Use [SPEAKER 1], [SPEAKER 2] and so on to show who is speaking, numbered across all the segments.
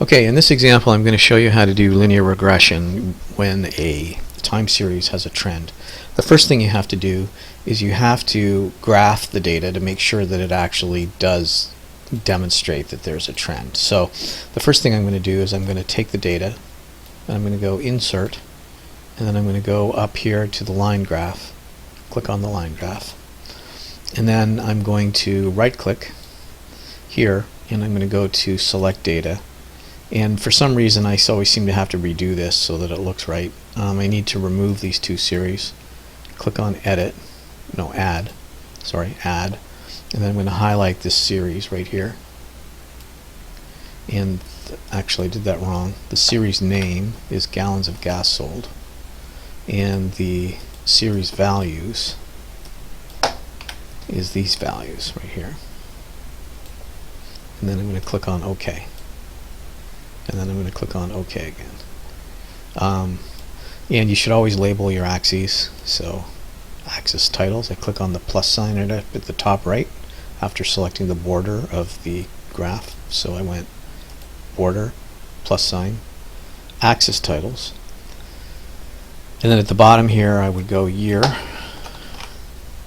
[SPEAKER 1] Okay, in this example I'm going to show you how to do linear regression when a time series has a trend. The first thing you have to do is you have to graph the data to make sure that it actually does demonstrate that there's a trend. So the first thing I'm going to do is I'm going to take the data and I'm going to go Insert, and then I'm going to go up here to the line graph, click on the line graph, and then I'm going to right click here and I'm going to go to Select Data. And for some reason I always seem to have to redo this so that it looks right. I need to remove these two series. Click on Add, and then I'm going to highlight this series right here. And actually I did that wrong. The series name is gallons of gas sold, and the series values is these values right here. And then I'm going to click on OK. And then I'm going to click on OK again. And you should always label your axes. So axis titles, I click on the plus sign right up at the top right after selecting the border of the graph. So I went border, plus sign, axis titles. And then at the bottom here I would go year,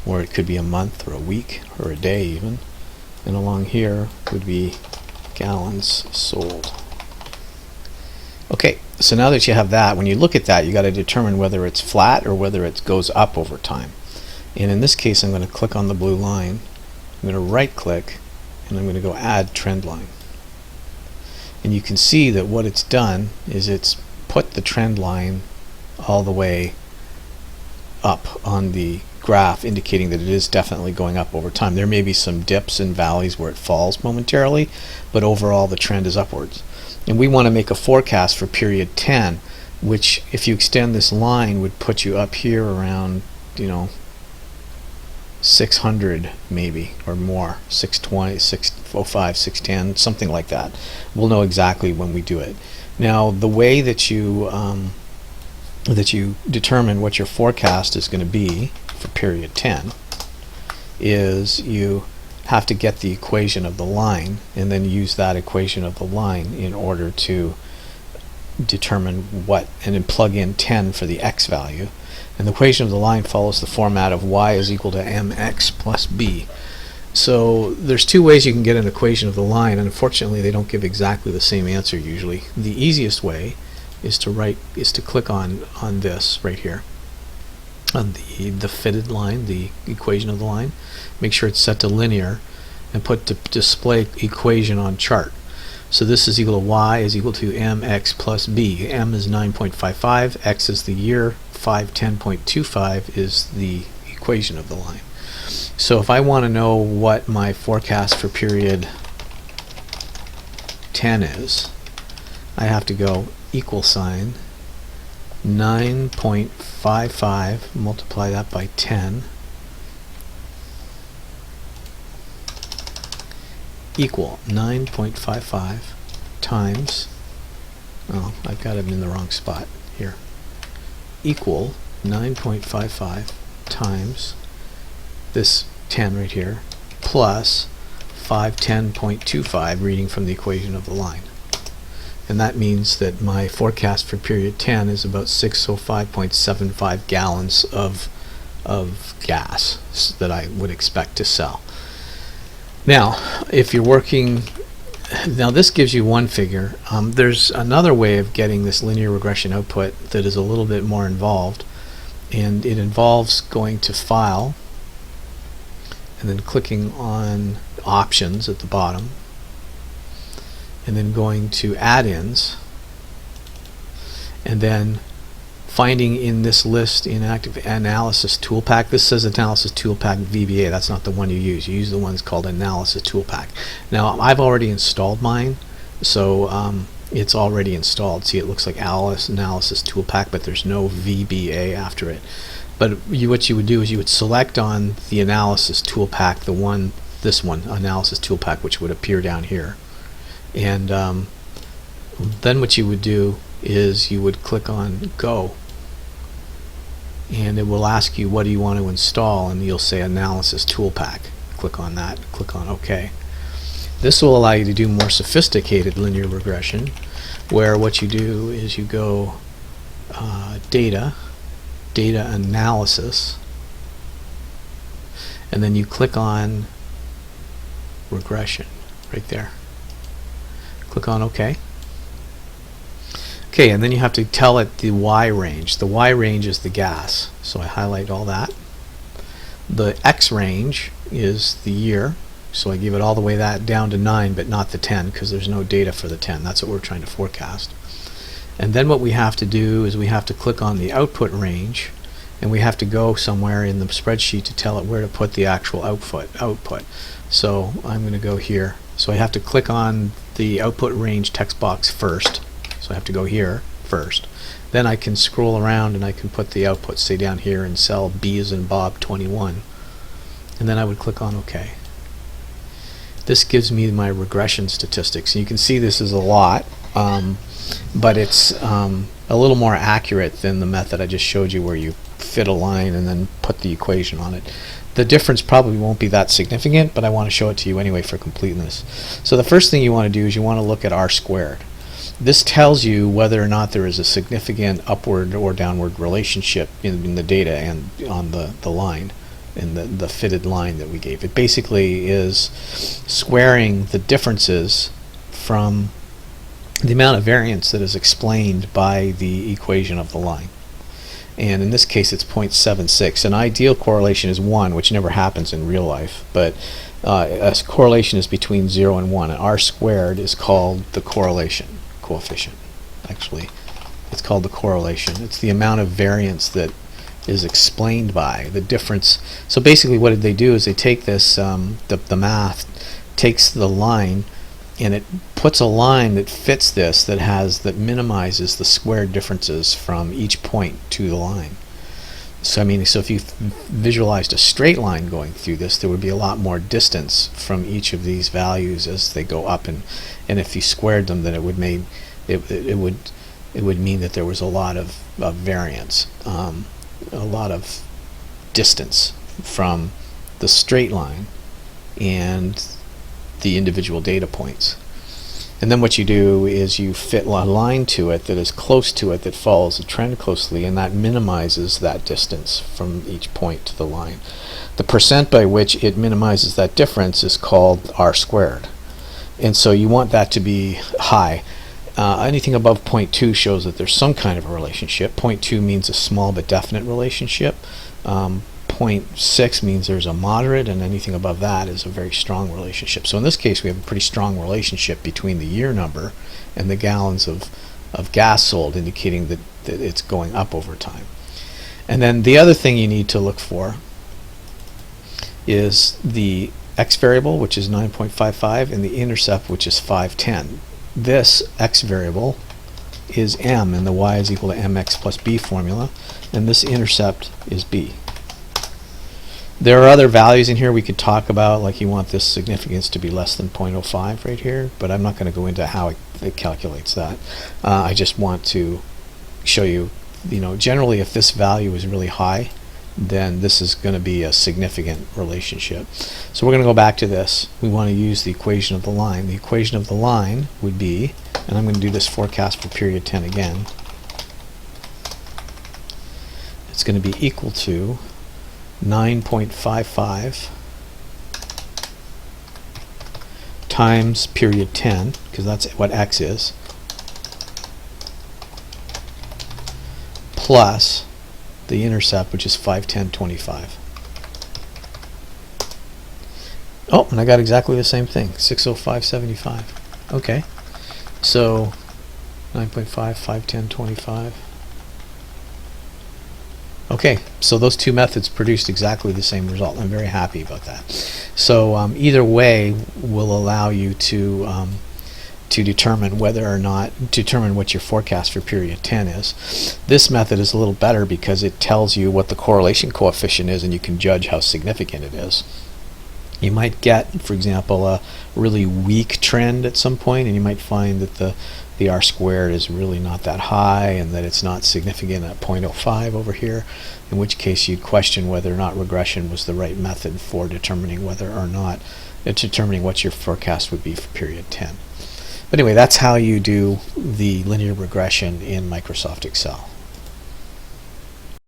[SPEAKER 1] or it could be a month or a week or a day even. And along here would be gallons sold. Okay, so now that you have that, when you look at that, you got to determine whether it's flat or whether it goes up over time. And in this case, I'm going to click on the blue line. I'm going to right click and I'm going to go Add Trend Line. And you can see that what it's done is it's put the trend line all the way up on the graph, indicating that it is definitely going up over time. There may be some dips and valleys where it falls momentarily, but overall the trend is upwards. And we want to make a forecast for period 10, which if you extend this line would put you up here around 600 maybe or more, 620, 605, 610, something like that. We'll know exactly when we do it. Now the way that you determine what your forecast is going to be for period 10 is you have to get the equation of the line and then use that equation of the line in order to determine what, and then plug in 10 for the x value. And the equation of the line follows the format of y is equal to mx plus b. So there's two ways you can get an equation of the line, and unfortunately they don't give exactly the same answer usually. The easiest way is to click on this right here, on the fitted line, the equation of the line. Make sure it's set to linear and put display equation on chart. So this is equal to y is equal to mx plus b. M is 9.55, x is the year, 510.25 is the equation of the line. So if I want to know what my forecast for period 10 is, I have to go equal sign 9.55, multiply that by 10, equal 9.55 times, oh, I've got it in the wrong spot here, equal 9.55 times this 10 right here plus 510.25 reading from the equation of the line. And that means that my forecast for period 10 is about 605.75 gallons of gas that I would expect to sell. Now, if you're working, now this gives you one figure. There's another way of getting this linear regression output that is a little bit more involved, and it involves going to File and then clicking on Options at the bottom, and then going to Add-ins, and then finding in this list Inactive Analysis Toolpack. This says Analysis Toolpack VBA. That's not the one you use. You use the one that's called Analysis Toolpack. Now I've already installed mine, so it's already installed. See, it looks like Analysis Toolpack, but there's no VBA after it. But what you would do is you would select on the Analysis Toolpack, this one, Analysis Toolpack, which would appear down here. And then what you would do is you would click on Go, and it will ask you what do you want to install, and you'll say Analysis Toolpack. Click on that, click on OK. This will allow you to do more sophisticated linear regression, where what you do is you go data analysis, and then you click on regression right there. Click on OK. Okay, and then you have to tell it the Y range. The Y range is the gas, so I highlight all that. The X range is the year, so I give it all the way that down to 9 but not the 10 because there's no data for the 10. That's what we're trying to forecast. And then what we have to do is we have to click on the output range, and we have to go somewhere in the spreadsheet to tell it where to put the actual output. So I'm going to go here. So I have to click on the output range text box first. So I have to go here first. Then I can scroll around and I can put the output, say down here in cell B as in Bob 21. And then I would click on OK. This gives me my regression statistics. And you can see this is a lot, but it's a little more accurate than the method I just showed you where you fit a line and then put the equation on it. The difference probably won't be that significant, but I want to show it to you anyway for completeness. So the first thing you want to do is you want to look at R squared. This tells you whether or not there is a significant upward or downward relationship in the data and on the line, in the fitted line that we gave. It basically is squaring the differences from the amount of variance that is explained by the equation of the line. And in this case it's 0.76. An ideal correlation is 1, which never happens in real life, but a correlation is between 0 and 1. And R squared is called the correlation coefficient. Actually, it's called the correlation. It's the amount of variance that is explained by the difference. So basically what they do is they take this, the math takes the line and it puts a line that fits this, that minimizes the squared differences from each point to the line. So I mean, so if you visualized a straight line going through this, there would be a lot more distance from each of these values as they go up, and if you squared them, then it would mean that there was a lot of variance, a lot of distance from the straight line and the individual data points. And then what you do is you fit a line to it that is close to it, that follows the trend closely, and that minimizes that distance from each point to the line. The percent by which it minimizes that difference is called R squared. And so you want that to be high. Anything above 0.2 shows that there's some kind of a relationship. 0.2 means a small but definite relationship. 0.6 means there's a moderate, and anything above that is a very strong relationship. So in this case we have a pretty strong relationship between the year number and the gallons of gas sold, indicating that it's going up over time. And then the other thing you need to look for is the x variable, which is 9.55, and the intercept, which is 510. This x variable is m, and the y is equal to mx plus b formula, and this intercept is b. There are other values in here we could talk about, like you want this significance to be less than 0.05 right here, but I'm not going to go into how it calculates that. I just want to show you, generally if this value is really high, then this is going to be a significant relationship. So we're going to go back to this. We want to use the equation of the line. The equation of the line would be, and I'm going to do this forecast for period 10 again, it's going to be equal to 9.55 times period 10, because that's what x is, plus the intercept, which is 510.25. Oh, and I got exactly the same thing, 605.75. Okay, so 9.5, 510.25. Okay, so those two methods produced exactly the same result. I'm very happy about that. So either way will allow you to determine whether or not, what your forecast for period 10 is. This method is a little better because it tells you what the correlation coefficient is, and you can judge how significant it is. You might get, for example, a really weak trend at some point, and you might find that the R squared is really not that high and that it's not significant at 0.05 over here, in which case you'd question whether or not regression was the right method for determining whether or not, determining what your forecast would be for period 10. But anyway, that's how you do the linear regression in Microsoft Excel.